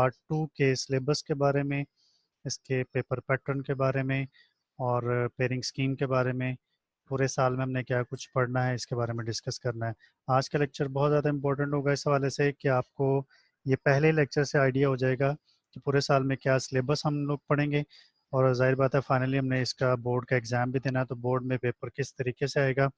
Part 2 के syllabus के बारे में, इसके पेपर पैटर्न के बारे में और पेयरिंग स्कीम के बारे में, पूरे साल में हमने क्या कुछ पढ़ना है इसके बारे में डिस्कस करना है। आज का लेक्चर बहुत ज़्यादा इंपॉर्टेंट होगा इस हवाले से कि आपको ये पहले लेक्चर से आइडिया हो जाएगा कि पूरे साल में क्या सिलेबस हम लोग पढ़ेंगे, और जाहिर बात है फाइनली हमने इसका बोर्ड का एग्ज़ाम भी देना है, तो बोर्ड में पेपर किस तरीके से आएगा,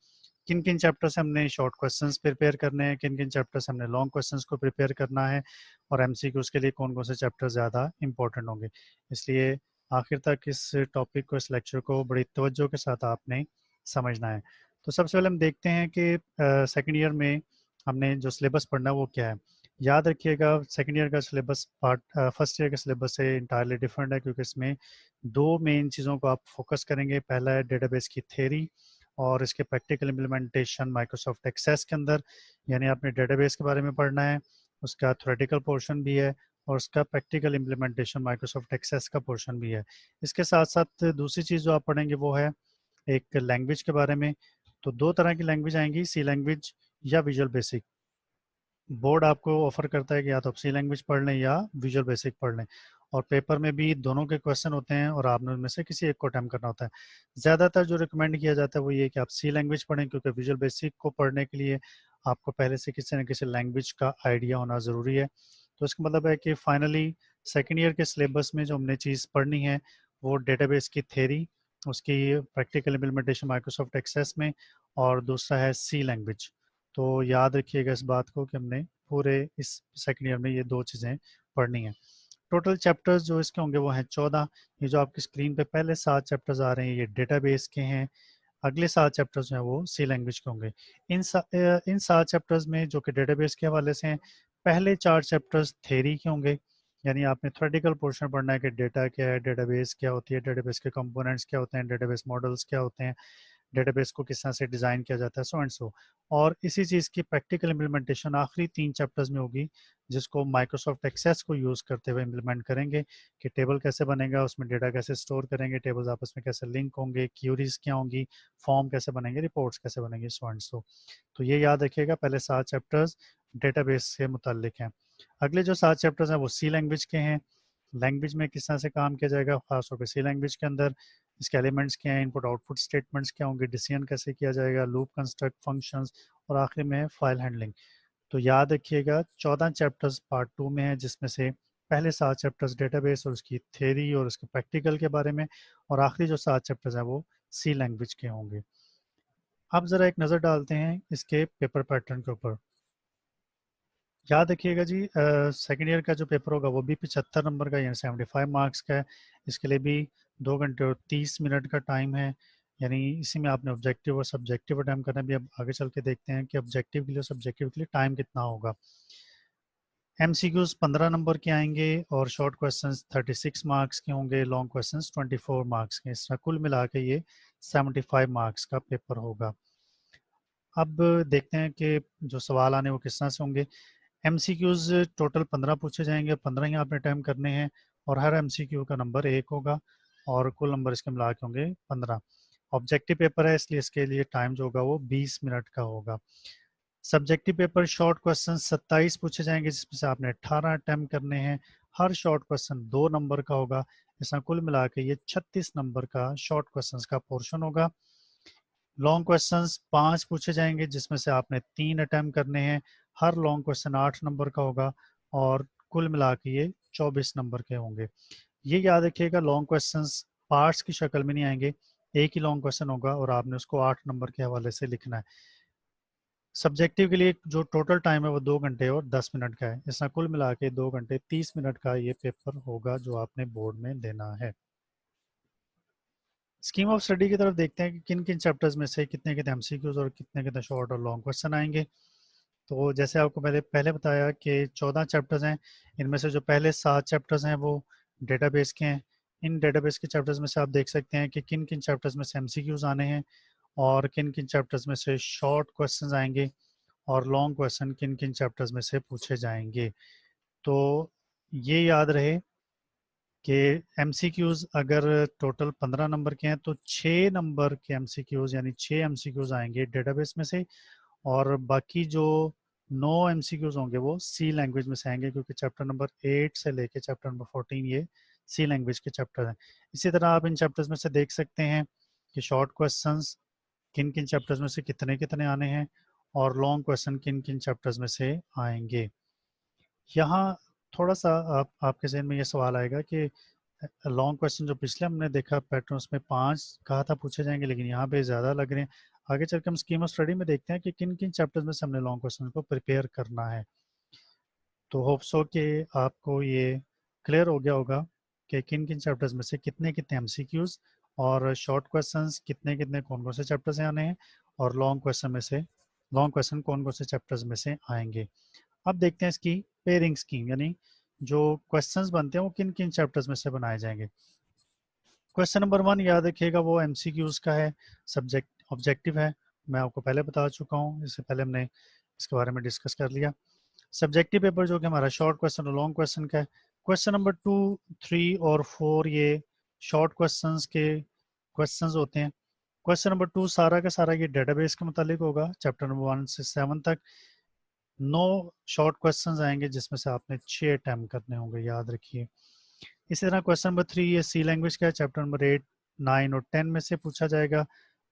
किन किन चैप्टर से हमने शॉर्ट क्वेश्चंस प्रिपेयर करने हैं, किन किन चैप्टर से हमने लॉन्ग क्वेश्चंस को प्रिपेयर करना है, और एमसीक्यूज के लिए कौन कौन से चैप्टर ज़्यादा इंपॉर्टेंट होंगे। इसलिए आखिर तक इस टॉपिक को, इस लेक्चर को बड़ी तवज्जो के साथ आपने समझना है। तो सबसे पहले हम देखते हैं कि सेकेंड ईयर में हमने जो सिलेबस पढ़ना है वो क्या है। याद रखिएगा सेकेंड ईयर का सिलेबस फर्स्ट ईयर के सिलेबस से इंटायरली डिफरेंट है, क्योंकि इसमें दो मेन चीज़ों को आप फोकस करेंगे। पहला है डेटाबेस की थ्योरी और इसके प्रैक्टिकल इम्प्लीमेंटेशन माइक्रोसॉफ्ट एक्सेस के अंदर, यानी आपने डेटाबेस के बारे में पढ़ना है, उसका थ्योरेटिकल पोर्शन भी है और उसका प्रैक्टिकल इम्प्लीमेंटेशन माइक्रोसॉफ्ट एक्सेस का पोर्शन भी है। इसके साथ साथ दूसरी चीज़ जो आप पढ़ेंगे वो है एक लैंग्वेज के बारे में। तो दो तरह की लैंग्वेज आएंगी, सी लैंग्वेज या विजुअल बेसिक। बोर्ड आपको ऑफर करता है कि या तो आप सी लैंग्वेज पढ़ लें या विजुअल बेसिक पढ़ लें, और पेपर में भी दोनों के क्वेश्चन होते हैं और आपने उनमें से किसी एक को अटैम्प्ट करना होता है। ज़्यादातर जो रिकमेंड किया जाता है वो ये कि आप सी लैंग्वेज पढ़ें, क्योंकि विजुअल बेसिक को पढ़ने के लिए आपको पहले से किसी न किसी लैंग्वेज का आइडिया होना ज़रूरी है। तो इसका मतलब है कि फाइनली सेकेंड ईयर के सिलेबस में जो हमने चीज़ पढ़नी है वो डेटाबेस की थ्योरी, उसकी प्रैक्टिकल इम्प्लीमेंटेशन माइक्रोसॉफ्ट एक्सेस में, और दूसरा है सी लैंग्वेज। तो याद रखिएगा इस बात को कि हमने पूरे इस सेकेंड ईयर में ये दो चीज़ें पढ़नी है। टोटल चैप्टर्स जो इसके होंगे वो हैं 14। ये जो आपकी स्क्रीन पे पहले 7 चैप्टर्स आ रहे हैं ये डेटाबेस के हैं, अगले 7 चैप्टर्स जो हैं वो सी लैंग्वेज के होंगे। इन 7 चैप्टर्स में जो कि डेटाबेस के हवाले से हैं, पहले 4 चैप्टर्स थ्योरी के होंगे, यानी आपने थ्योरेटिकल पोर्शन पढ़ना है कि डेटा क्या है, डेटाबेस क्या होती है, डेटाबेस के कंपोनेंट्स क्या होते हैं, डेटाबेस मॉडल्स क्या होते हैं, डेटाबेस को किस तरह से डिज़ाइन किया जाता है, सो एंड सो। और इसी चीज़ की प्रैक्टिकल इम्प्लीमेंटेशन आखिरी 3 चैप्टर्स में होगी, जिसको माइक्रोसॉफ्ट एक्सेस को यूज़ करते हुए इम्प्लीमेंट करेंगे कि टेबल कैसे बनेगा, उसमें डेटा कैसे स्टोर करेंगे, टेबल्स आपस में कैसे लिंक होंगे, क्यूरीज क्या होंगी, फॉर्म कैसे बनेंगे, रिपोर्ट्स कैसे बनेंगे, सो एंड सो। तो ये याद रखिएगा, पहले 7 चैप्टर्स डेटाबेस से मुतल्लिक हैं। अगले जो 7 चैप्टर्स हैं वो सी लैंग्वेज के हैं। लैंग्वेज में किस तरह से काम किया जाएगा खासतौर पर सी लैंग्वेज के अंदर, इसके एलिमेंट्स क्या हैं, इनपुट आउटपुट स्टेटमेंट्स क्या होंगे, डिसीजन कैसे किया जाएगा, लूप कंस्ट्रक्ट, फंक्शंस, और आखिर में है फाइल हैंडलिंग। तो याद रखिएगा 14 चैप्टर्स पार्ट 2 में है, जिसमें से पहले 7 चैप्टर्स डेटाबेस और उसकी थ्योरी और उसके प्रैक्टिकल के बारे में, और आखिरी जो 7 चैप्टर्स हैं वो सी लैंग्वेज के होंगे। अब ज़रा एक नज़र डालते हैं इसके पेपर पैटर्न के ऊपर। याद रखिएगा जी, सेकेंड ईयर का जो पेपर होगा वो भी 75 नंबर का, यानी 75 मार्क्स का है। इसके लिए भी 2 घंटे और 30 मिनट का टाइम है, यानी इसी में आपने ऑब्जेक्टिव और सब्जेक्टिव अटैम्प्ट करना भी। अब आगे चल के देखते हैं कि ऑब्जेक्टिव के लिए, सब्जेक्टिव के लिए टाइम कितना होगा। एमसीक्यूज 15 नंबर के आएंगे और शॉर्ट क्वेश्चंस 36 मार्क्स के होंगे, लॉन्ग क्वेश्चंस 24 मार्क्स के। इस तरह कुल मिला के ये 75 मार्क्स का पेपर होगा। अब देखते हैं कि जो सवाल आने वो किस तरह से होंगे। एमसीक्यूज टोटल 15 पूछे जाएंगे, 15 ही आपने अटैम्प्ट करने हैं, और हर एमसीक्यू का नंबर 1 होगा, और कुल नंबर इसके मिला के होंगे 15। ऑब्जेक्टिव पेपर है, इसलिए इसके लिए टाइम जो होगा वो 20 मिनट का होगा। सब्जेक्टिव पेपर शॉर्ट क्वेश्चन 27 पूछे जाएंगे, जिसमें से आपने 18 अटैम्प्ट करने हैं। हर शॉर्ट क्वेश्चन 2 नंबर का होगा। इसमें कुल मिला के ये 36 नंबर का शॉर्ट क्वेश्चन का पोर्शन होगा। लॉन्ग क्वेश्चंस 5 पूछे जाएंगे, जिसमें से आपने 3 अटैम्प्ट करने हैं। हर लॉन्ग क्वेश्चन 8 नंबर का होगा, और कुल मिला के ये 24 नंबर के होंगे। ये याद रखिएगा, लॉन्ग क्वेश्चंस पार्ट्स की शक्ल में नहीं आएंगे, एक ही लॉन्ग क्वेश्चन होगा और आपने उसको 8 नंबर के हवाले से लिखना है। सब्जेक्टिव के लिए जो टोटल टाइम है वो 2 घंटे और 10 मिनट का है। इसमें कुल मिला के 2 घंटे 30 मिनट का ये पेपर होगा जो आपने बोर्ड में देना है। स्कीम ऑफ स्टडी की तरफ देखते हैं कि किन किन चैप्टर्स में से कितने कितने एमसीक्यूज और कितने कितने शॉर्ट और लॉन्ग क्वेश्चन आएंगे। तो जैसे आपको मैंने पहले बताया कि 14 चैप्टर्स हैं, इनमें से जो पहले 7 चैप्टर्स हैं वो डेटाबेस के हैं। इन डेटाबेस के चैप्टर्स में से आप देख सकते हैं कि किन किन चैप्टर्स में से एमसीक्यूज आने हैं, और किन किन चैप्टर्स में से शॉर्ट क्वेश्चन आएंगे, और लॉन्ग क्वेश्चन किन किन चैप्टर्स में से पूछे जाएंगे। तो ये याद रहे कि एमसीक्यूज अगर टोटल 15 नंबर के हैं तो 6 नंबर के एमसीक्यूज, यानी 6 एमसीक्यूज आएंगे डेटाबेस में से, और बाकी जो नो एमसीक्यूज होंगे वो सी लैंग्वेज में से आएंगे, क्योंकि चैप्टर नंबर 8 से लेके चैप्टर नंबर 14 ये सी लैंग्वेज के चैप्टर हैं। इसी तरह आप इन चैप्टर्स में से देख सकते हैं कि शॉर्ट क्वेश्चंस किन किन चैप्टर्स में से कितने कितने आने हैं और लॉन्ग क्वेश्चन किन किन चैप्टर्स में से आएंगे। यहाँ थोड़ा सा आपके जहन में ये सवाल आएगा कि लॉन्ग क्वेश्चन जो पिछले हमने देखा पैटर्न, उसमें 5 कहा था पूछे जाएंगे, लेकिन यहाँ पे ज़्यादा लग रहे हैं। आगे चल के हम स्कीम ऑफ स्टडी में देखते हैं कि किन किन चैप्टर्स में से हमने लॉन्ग क्वेश्चन को प्रिपेयर करना है। तो होप सो कि आपको ये क्लियर हो गया होगा कि किन किन चैप्टर्स में से कितने कितने एमसीक्यूज और शॉर्ट क्वेश्चंस कितने कितने कौन कौन से चैप्टर से आने हैं, और लॉन्ग क्वेश्चन कौन कौन से चैप्टर्स में से आएंगे। अब देखते हैं इसकी पेयरिंग स्कीम, यानी जो क्वेश्चंस बनते हैं वो किन किन चैप्टर्स में से बनाए जाएंगे। क्वेश्चन नंबर 1 याद रखिएगा वो एमसीक्यूज का है, सब्जेक्ट ऑब्जेक्टिव है। मैं आपको पहले बता चुका हूँ, इससे पहले हमने इसके बारे में डिस्कस कर लिया। सब्जेक्टिव पेपर जो कि हमारा शॉर्ट क्वेश्चन और लॉन्ग क्वेश्चन का है। क्वेश्चन नंबर 2, 3 और 4 ये शॉर्ट क्वेश्चंस के क्वेश्चंस होते हैं। क्वेश्चन नंबर 2 सारा का सारा ये डेटाबेस के मुतालिक होगा, चैप्टर नंबर 1 से 7 तक। 9 शॉर्ट क्वेश्चंस आएंगे जिसमें से आपने 6 अटैम्प्ट करने होंगे, याद रखिए। इसी तरह क्वेश्चन नंबर 3 ये सी लैंग्वेज का है, चैप्टर नंबर 8, 9 और 10 में से पूछा जाएगा।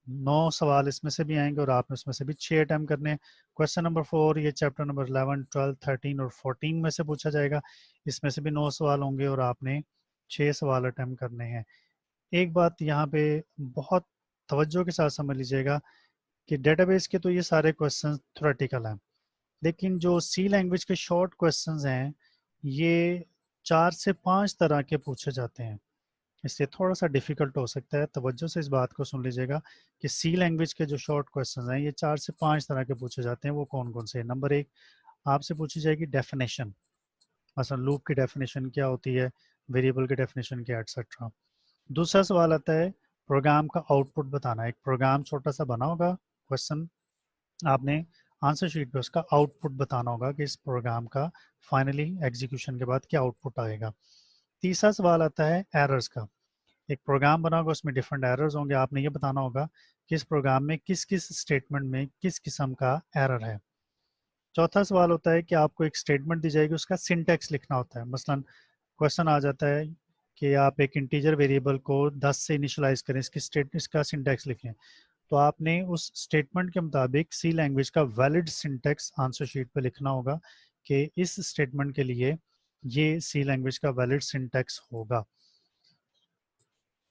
9 सवाल इसमें से भी आएंगे और आपने उसमें से भी 6 अटैम्प्ट करने हैं। क्वेश्चन नंबर 4 ये चैप्टर नंबर 11, 12, 13 और 14 में से पूछा जाएगा। इसमें से भी 9 सवाल होंगे और आपने 6 सवाल अटैम्प्ट करने हैं। एक बात यहाँ पे बहुत तवज्जो के साथ समझ लीजिएगा कि डेटाबेस के तो ये सारे क्वेश्चन थ्योरेटिकल हैं, लेकिन जो सी लैंग्वेज के शॉर्ट क्वेश्चंस हैं ये 4 से 5 तरह के पूछे जाते हैं, इसलिए थोड़ा सा डिफिकल्ट हो सकता है। तवज्जो से इस बात को सुन लीजिएगा कि सी लैंग्वेज के जो शॉर्ट क्वेश्चंस हैं ये 4 से 5 तरह के पूछे जाते हैं। वो कौन कौन से हैं? नंबर 1 आपसे पूछी जाएगी डेफिनेशन, मसलन लूप की डेफिनेशन क्या होती है, वेरिएबल की डेफिनेशन क्या, एटसेट्रा। दूसरा सवाल आता है प्रोग्राम का आउटपुट बताना। एक प्रोग्राम छोटा सा बना होगा, क्वेश्चन आपने आंसर शीट पे उसका आउटपुट बताना होगा कि इस प्रोग्राम का फाइनली एग्जीक्यूशन के बाद क्या आउटपुट आएगा। तीसरा सवाल आता है एरर्स का। एक प्रोग्राम बना होगा, उसमें डिफरेंट एरर्स होंगे, आपने ये बताना होगा कि इस प्रोग्राम में किस किस स्टेटमेंट में किस किस्म का एरर है। चौथा सवाल होता है कि आपको एक स्टेटमेंट दी जाएगी, उसका सिंटैक्स लिखना होता है। मसलन क्वेश्चन आ जाता है कि आप एक इंटीजर वेरिएबल को 10 से इनिशियलाइज करें, इसका सिंटैक्स लिखें। तो आपने उस स्टेटमेंट के मुताबिक सी लैंग्वेज का वैलिड सिंटैक्स आंसर शीट पे लिखना होगा कि इस स्टेटमेंट के लिए ये सी लैंग्वेज का वैलिड सिंटैक्स होगा।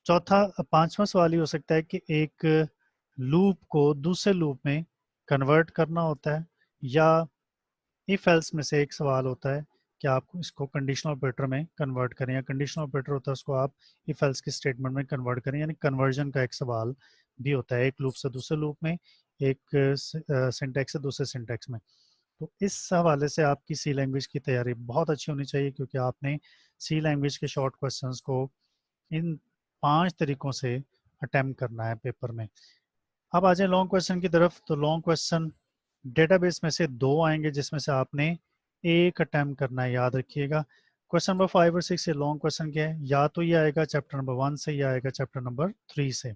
चौथा पांचवा सवाल ये हो सकता है कि एक लूप को दूसरे लूप में कन्वर्ट करना होता है, या इफ एल्स में से एक सवाल होता है कि आप इसको कंडीशनल ऑपरेटर में कन्वर्ट करें, या कंडीशनल ऑपरेटर होता है उसको आप इफ एल्स की स्टेटमेंट में कन्वर्ट करें, यानी कन्वर्जन का एक सवाल भी होता है, एक लूप से दूसरे लूप में, एक सिंटैक्स से दूसरे सिंटैक्स में। तो इस हवाले से आपकी सी लैंग्वेज की तैयारी बहुत अच्छी होनी चाहिए, क्योंकि आपने सी लैंग्वेज के शॉर्ट क्वेश्चंस को इन 5 तरीकों से अटेम्प्ट करना है पेपर में। अब आ जाए लॉन्ग क्वेश्चन की तरफ। तो लॉन्ग क्वेश्चन डेटाबेस में से 2 आएंगे जिसमें से आपने एक अटेम्प्ट करना है, याद रखिएगा। क्वेश्चन नंबर 5 और 6 से लॉन्ग क्वेश्चन क्या है, या तो ये आएगा चैप्टर नंबर 1 से या आएगा चैप्टर नंबर 3 से।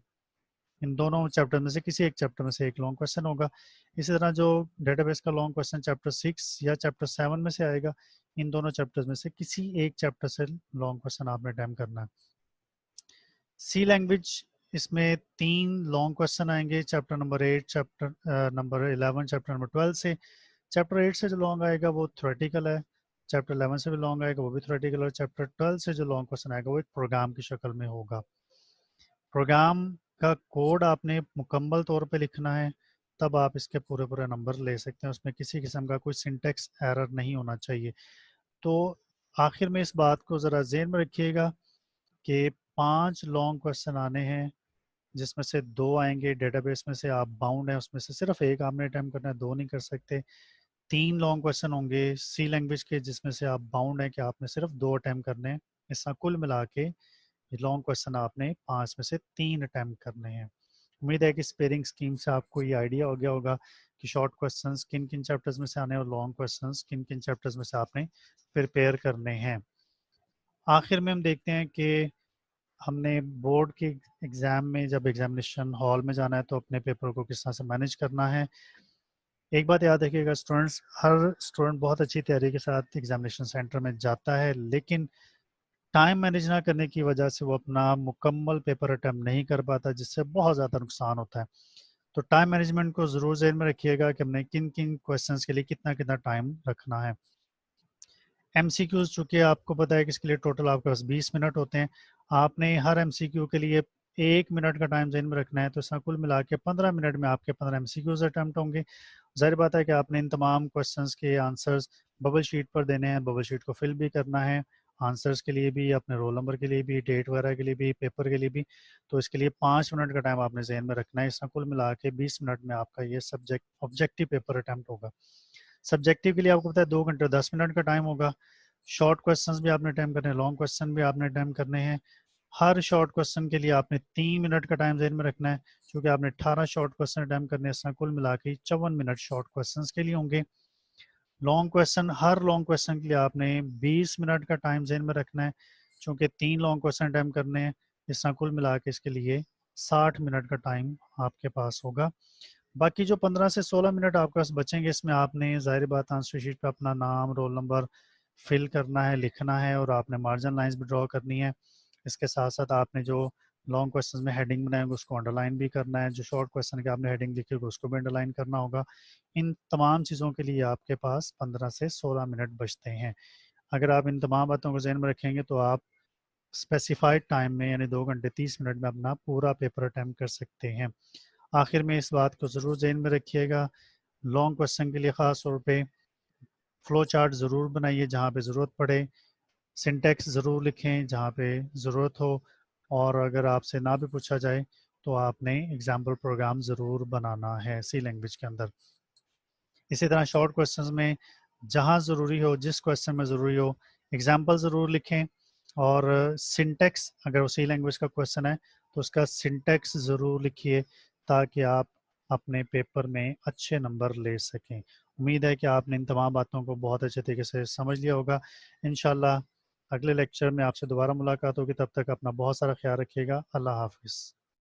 इन दोनों चैप्टर में से किसी एक चैप्टर में से एक लॉन्ग क्वेश्चन होगा। इसी तरह जो डेटाबेस का लॉन्ग क्वेश्चन चैप्टर 6 या चैप्टर 7 में से आएगा, इन दोनों चैप्टर्स में से किसी एक चैप्टर से लॉन्ग क्वेश्चन आपने अटेम्प्ट करना है। सी लैंग्वेज, इसमें 3 लॉन्ग क्वेश्चन आएंगे, chapter number 8, chapter number 11, chapter number 12 से। चैप्टर 8 से जो लॉन्ग आएगा वो थ्योरेटिकल है, चैप्टर 11 से भी लॉन्ग आएगा वो भी थ्योरेटिकल, और चैप्टर 12 से जो लॉन्ग क्वेश्चन आएगा वो एक प्रोग्राम की शक्ल में होगा। प्रोग्राम का कोड आपने मुकम्मल तौर पे लिखना है, तब आप इसके पूरे पूरे नंबर ले सकते हैं। उसमें किसी किस्म का कोई सिंटेक्स एरर नहीं होना चाहिए। तो आखिर में इस बात को ज़रा ज़हन में रखिएगा कि 5 लॉन्ग क्वेश्चन आने हैं जिसमें से 2 आएंगे डेटाबेस में से, आप बाउंड हैं उसमें से सिर्फ एक आपने अटैम्प्ट करना है, 2 नहीं कर सकते। 3 लॉन्ग क्वेश्चन होंगे सी लैंग्वेज के जिसमें से आप बाउंड हैं कि आपने सिर्फ 2 अटैम्प्ट करने हैं। ऐसा कुल मिला के लॉन्ग क्वेश्चन आपने 5 में से 3 अटैम्प्ट करने हैं। उम्मीद है कि स्पेयरिंग स्कीम से आपको ये आइडिया हो गया होगा कि शॉर्ट क्वेश्चंस किन किन चैप्टर्स में से आने हैं और लॉन्ग क्वेश्चंस किन किन चैप्टर्स में से आपने प्रिपेयर करने हैं। आखिर में हम देखते हैं कि हमने बोर्ड के एग्ज़ाम में जब एग्जामिनेशन हॉल में जाना है तो अपने पेपर को किस तरह से मैनेज करना है। एक बात याद रखिएगा स्टूडेंट्स, हर स्टूडेंट बहुत अच्छी तैयारी के साथ एग्जामिनेशन सेंटर में जाता है, लेकिन टाइम मैनेज ना करने की वजह से वो अपना मुकम्मल पेपर अटैम्प्ट नहीं कर पाता, जिससे बहुत ज़्यादा नुकसान होता है। तो टाइम मैनेजमेंट को ज़रूर ज़हन में रखिएगा कि हमने किन किन क्वेश्चंस के लिए कितना कितना टाइम रखना है। एमसीक्यूज चूंकि आपको पता है कि इसके लिए टोटल आपके पास 20 मिनट होते हैं, आपने हर एमसीक्यू के लिए 1 मिनट का टाइम ज़हन में रखना है, तो इसका कुल मिला के 15 मिनट में आपके 15 एमसीक्यूज अटैम्प्ट होंगे। जाहिर बात है कि आपने इन तमाम क्वेश्चंस के आंसर्स बबल शीट पर देने हैं, बबल शीट को फिल भी करना है, आंसर्स के लिए भी, अपने रोल नंबर के लिए भी, डेट वगैरह के लिए भी, पेपर के लिए भी। तो इसके लिए 5 मिनट का टाइम आपने जहन में रखना है। इसका कुल मिला के 20 मिनट में आपका ये सब्जेक्ट ऑब्जेक्टिव पेपर अटैम्प्ट होगा। सब्जेक्टिव के लिए आपको पता है 2 घंटे 10 मिनट का टाइम होगा। शॉर्ट क्वेश्चंस भी आपने अटैम्प्ट करने हैं, लॉन्ग क्वेश्चन भी आपने अटैम्प्ट करने हैं। हर शॉर्ट क्वेश्चन के लिए आपने 3 मिनट का टाइम जहन में रखना है, क्योंकि आपने 18 शॉर्ट क्वेश्चन अटैम्प्ट करने हैं। कुल मिला के 54 मिनट शॉर्ट क्वेश्चन के लिए होंगे। लॉन्ग क्वेश्चन, हर लॉन्ग क्वेश्चन के लिए आपने 20 मिनट का टाइम जहन में रखना है, क्योंकि 3 लॉन्ग क्वेश्चन अटैम्प्ट करने हैं। इसका कुल मिला के इसके लिए 60 मिनट का टाइम आपके पास होगा। बाकी जो 15 से 16 मिनट आपके पास बचेंगे, इसमें आपने जाहिर बात आंसर शीट पे अपना नाम, रोल नंबर फिल करना है, लिखना है, और आपने मार्जिन लाइंस भी ड्रॉ करनी है। इसके साथ साथ आपने जो लॉन्ग क्वेश्चन में हेडिंग बनाएंगे उसको अंडरलाइन भी करना है, जो शॉर्ट क्वेश्चन के आपने हेडिंग लिखी होगी उसको भी अंडरलाइन करना होगा। इन तमाम चीज़ों के लिए आपके पास 15 से 16 मिनट बचते हैं। अगर आप इन तमाम बातों को जहन में रखेंगे तो आप स्पेसिफाइड टाइम में यानी 2 घंटे 30 मिनट में अपना पूरा पेपर अटैम्प्ट कर सकते हैं। आखिर में इस बात को ज़रूर जहन में रखिएगा, लॉन्ग क्वेश्चन के लिए ख़ास तौर पे फ्लो चार्ट ज़रूर बनाइए जहाँ पे ज़रूरत पड़े, सिंटेक्स ज़रूर लिखें जहाँ पे ज़रूरत हो, और अगर आपसे ना भी पूछा जाए तो आपने एग्जाम्पल प्रोग्राम ज़रूर बनाना है सी लैंग्वेज के अंदर। इसी तरह शॉर्ट क्वेश्चंस में जहाँ ज़रूरी हो, जिस क्वेश्चन में ज़रूरी हो, एग्जाम्पल ज़रूर लिखें, और सिंटेक्स, अगर वो सी लैंग्वेज का क्वेश्चन है तो उसका सिंटेक्स ज़रूर लिखिए, ताकि आप अपने पेपर में अच्छे नंबर ले सकें। उम्मीद है कि आपने इन तमाम बातों को बहुत अच्छे तरीके से समझ लिया होगा। इंशाल्लाह अगले लेक्चर में आपसे दोबारा मुलाकात होगी, तब तक अपना बहुत सारा ख्याल रखिएगा। अल्लाह हाफिज़।